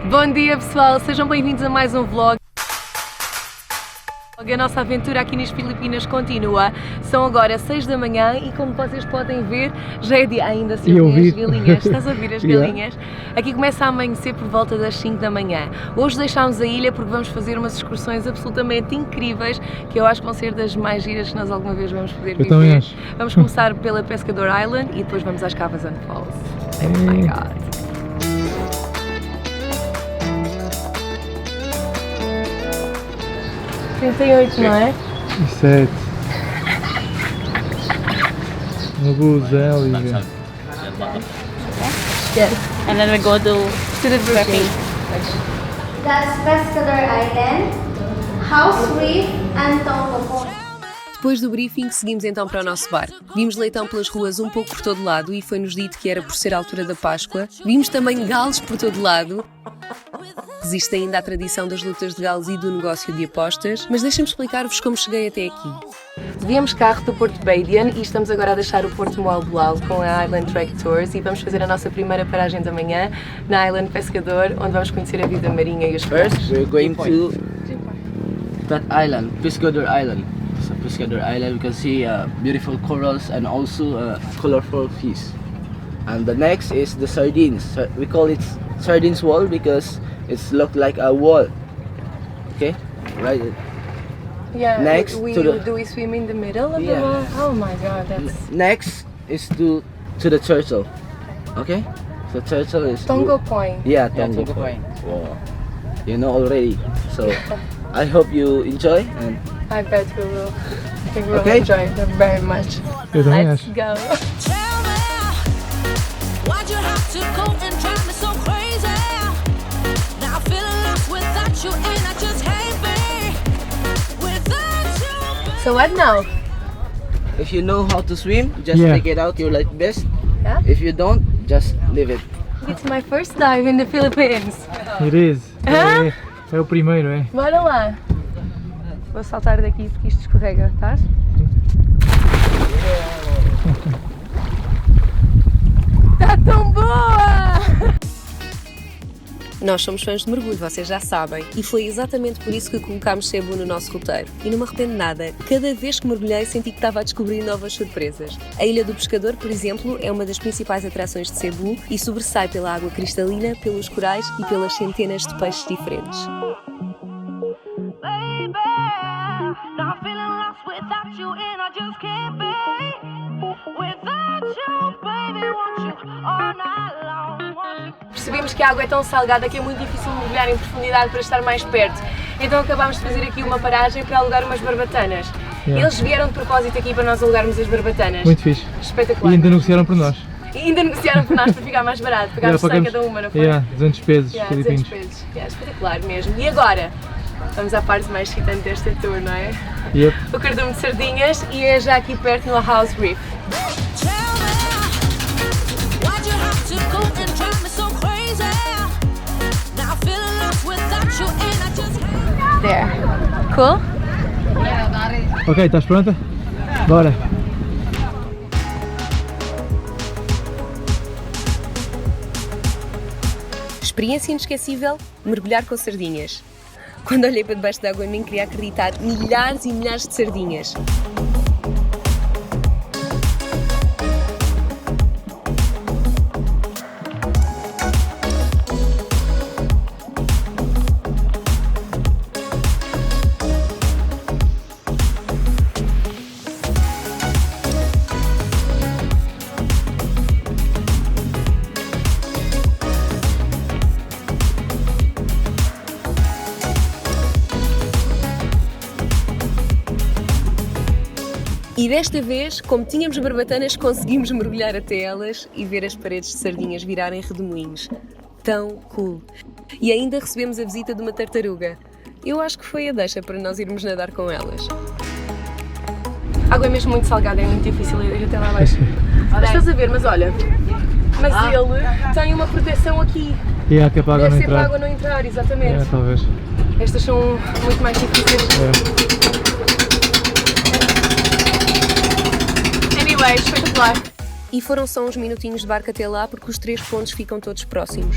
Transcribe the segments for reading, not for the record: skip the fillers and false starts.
Bom dia pessoal, sejam bem-vindos a mais um vlog. A nossa aventura aqui nas Filipinas continua. São agora 6 da manhã e como vocês podem ver, já é dia ainda, se ouvem as galinhas. Estás a ouvir as galinhas? Aqui começa a amanhecer por volta das 5 da manhã. Hoje deixámos a ilha porque vamos fazer umas excursões absolutamente incríveis, que eu acho que vão ser das mais giras que nós alguma vez vamos poder viver. Eu também acho. Vamos começar pela Pescador Island e depois vamos às Cavas and Falls. Oh my god! 38, não é? 7. No busão, Lívia. Yes. And then we go to the briefing. That's Pescador Island, House Reef, and Tonga Point. Depois do briefing, seguimos então para o nosso bar. Vimos leitão pelas ruas um pouco por todo lado e foi-nos dito que era por ser a altura da Páscoa. Vimos também galos por todo lado. Existe ainda a tradição das lutas de galos e do negócio de apostas, mas deixem-me explicar-vos como cheguei até aqui. Viemos carro do Porto Badian e estamos agora a deixar o Porto Moalboal com a Island Trek Tours e vamos fazer a nossa primeira paragem da manhã na Island Pescador, onde vamos conhecer a vida marinha e os First, peixes. we're going to that island, Pescador Island. So Pescador Island, we can see beautiful corals and also colorful fish. And the next is the sardines. We call it sardines wall because it's look like a wall. Okay, right. Yeah, Next do we swim in the middle of the Yeah. wall? Oh my god, that's... Next is to the turtle. Okay, so turtle is Tonga Point. Yeah, Tonga Point. Wow. You know already. So I hope you enjoy and. I bet we will. I think we'll Okay. enjoy it very much. Eu também Let's acho. go. Tell me, why'd you have to go and drive me so crazy? Now I'm feeling lost without you and I just hate me without you. So what now? If you know how to swim, just Yeah. take it out your life best. Yeah? If you don't, just leave it. It's my first dive in the Philippines. It is. Hã? É o primeiro, é? Bora lá. Vou saltar daqui porque isto escorrega, estás? Está tão boa! Nós somos fãs de mergulho, vocês já sabem, e foi exatamente por isso que colocámos Cebu no nosso roteiro. E não me arrependo nada, cada vez que mergulhei senti que estava a descobrir novas surpresas. A Ilha do Pescador, por exemplo, é uma das principais atrações de Cebu e sobressai pela água cristalina, pelos corais e pelas centenas de peixes diferentes. Baby, now I'm feeling lost without you and I just can't be without you, baby, want you all night long, want you. Percebemos que a água é tão salgada que é muito difícil mergulhar em profundidade para estar mais perto. Então acabámos de fazer aqui uma paragem para alugar umas barbatanas. Yeah. Eles vieram de propósito aqui para nós alugarmos as barbatanas. Muito fixe. Espetacular. E ainda negociaram por nós. E ainda negociaram por nós para ficar mais barato. Pagámos 100 cada uma, não foi? Yeah, 200 pesos Yeah, 200 filipinos. pesos. Yeah, espetacular mesmo. E agora? Vamos à parte mais excitante desta tour, não é? Yep. O cardume de sardinhas e é já aqui perto no House Reef. Tell me, why'd you have to go and drive me so crazy? Now I'm feeling lost without you and I just hate me. There. Cool? Ok, estás pronta? Bora! Experiência inesquecível, mergulhar com sardinhas. Quando olhei para debaixo da água, nem queria acreditar, milhares e milhares de sardinhas. E desta vez, como tínhamos barbatanas, conseguimos mergulhar até elas e ver as paredes de sardinhas virarem redemoinhos. Tão cool! E ainda recebemos a visita de uma tartaruga. Eu acho que foi a deixa para nós irmos nadar com elas. A água é mesmo muito salgada, é muito difícil ir até lá abaixo. Estás a ver, mas olha, mas ele tem uma proteção aqui. E há que é para a água Deve não ser para a entrar. água não entrar, exatamente. Talvez. Estas são muito mais difíceis. Anyway, espetacular. E foram só uns minutinhos de barco até lá porque os 3 pontos ficam todos próximos.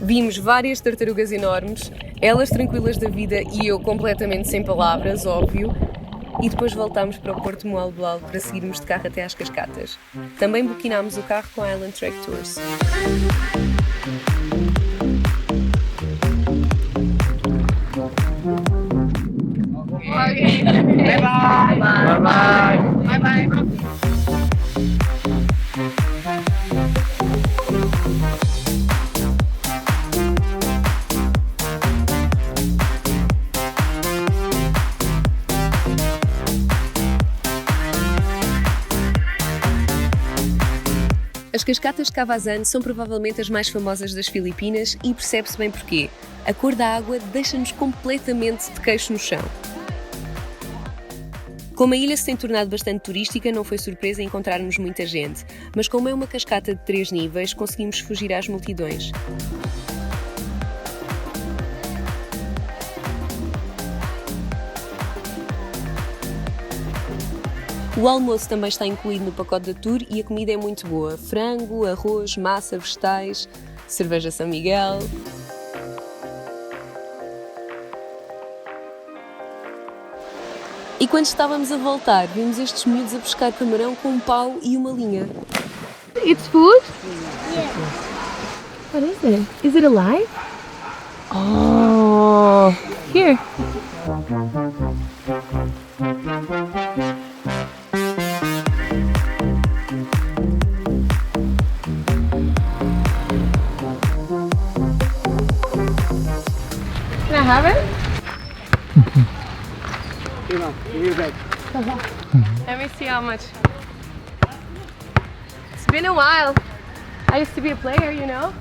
Vimos várias tartarugas enormes, elas tranquilas da vida e eu completamente sem palavras, óbvio. E depois voltámos para o Porto Moalboal para seguirmos de carro até às cascatas. Também buquinámos o carro com a Island Trek Tours. As cascatas de Cavazán são provavelmente as mais famosas das Filipinas e percebe-se bem porquê. A cor da água deixa-nos completamente de queixo no chão. Como a ilha se tem tornado bastante turística, não foi surpresa encontrarmos muita gente, mas como é uma cascata de 3 níveis, conseguimos fugir às multidões. O almoço também está incluído no pacote da tour e a comida é muito boa. Frango, arroz, massa, vegetais, cerveja São Miguel. E quando estávamos a voltar, vimos estes miúdos a pescar camarão com um pau e uma linha. It's food? Yeah. What is it? Is it alive? Oh, here. Can I have it? Let me see how much. It's been a while. I used to be a player, you know.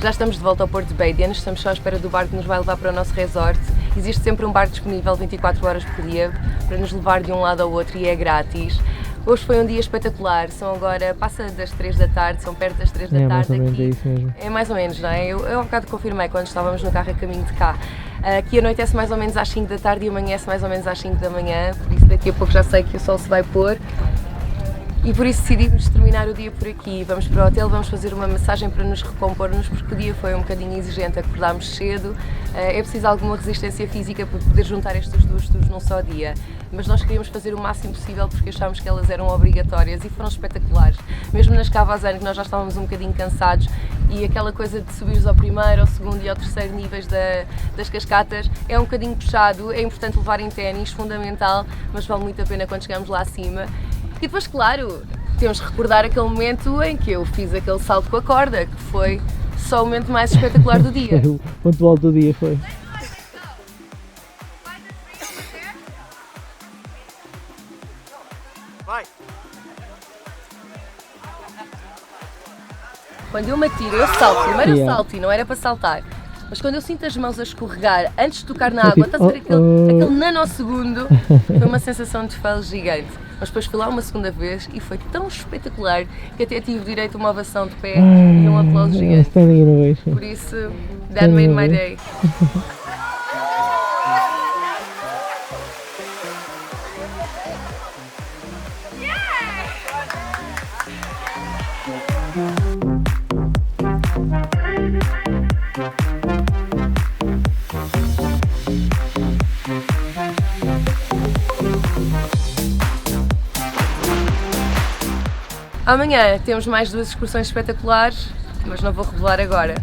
Já estamos de volta ao Porto de Beidian, estamos só à espera do barco que nos vai levar para o nosso resort. Existe sempre um barco disponível 24 horas por dia para nos levar de um lado ao outro e é grátis. Hoje foi um dia espetacular, são agora, passa das 3 da tarde, são perto das 3 da tarde mais ou menos, aqui. é isso mesmo. É mais ou menos, não é? Eu há bocado confirmei quando estávamos no carro a caminho de cá. Aqui anoitece mais ou menos às 5 da tarde e amanhece mais ou menos às 5 da manhã, por isso daqui a pouco já sei que o sol se vai pôr. E por isso decidimos terminar o dia por aqui. Vamos para o hotel, vamos fazer uma massagem para nos recompormos, porque o dia foi um bocadinho exigente, acordámos cedo. É preciso alguma resistência física para poder juntar estas duas tours num só dia. Mas nós queríamos fazer o máximo possível porque achámos que elas eram obrigatórias e foram espetaculares. Mesmo nas Cavazán, que nós já estávamos um bocadinho cansados, e aquela coisa de subires ao primeiro, ao segundo e ao terceiro níveis das cascatas é um bocadinho puxado, é importante levar em ténis, fundamental, mas vale muito a pena quando chegamos lá acima. E depois, claro, temos que recordar aquele momento em que eu fiz aquele salto com a corda, que foi só o momento mais espetacular do dia. O ponto alto do dia foi. Quando eu me atiro, eu salto, primeiro eu salto e não era para saltar. Mas quando eu sinto as mãos a escorregar antes de tocar na água, estás a ver aquele nanosegundo, foi uma sensação de fail gigante. Mas depois fui lá uma segunda vez e foi tão espetacular que até tive direito a uma ovação de pé e um aplauso gigante. Por isso, that made my day. Amanhã temos mais 2 excursões espetaculares, mas não vou revelar agora.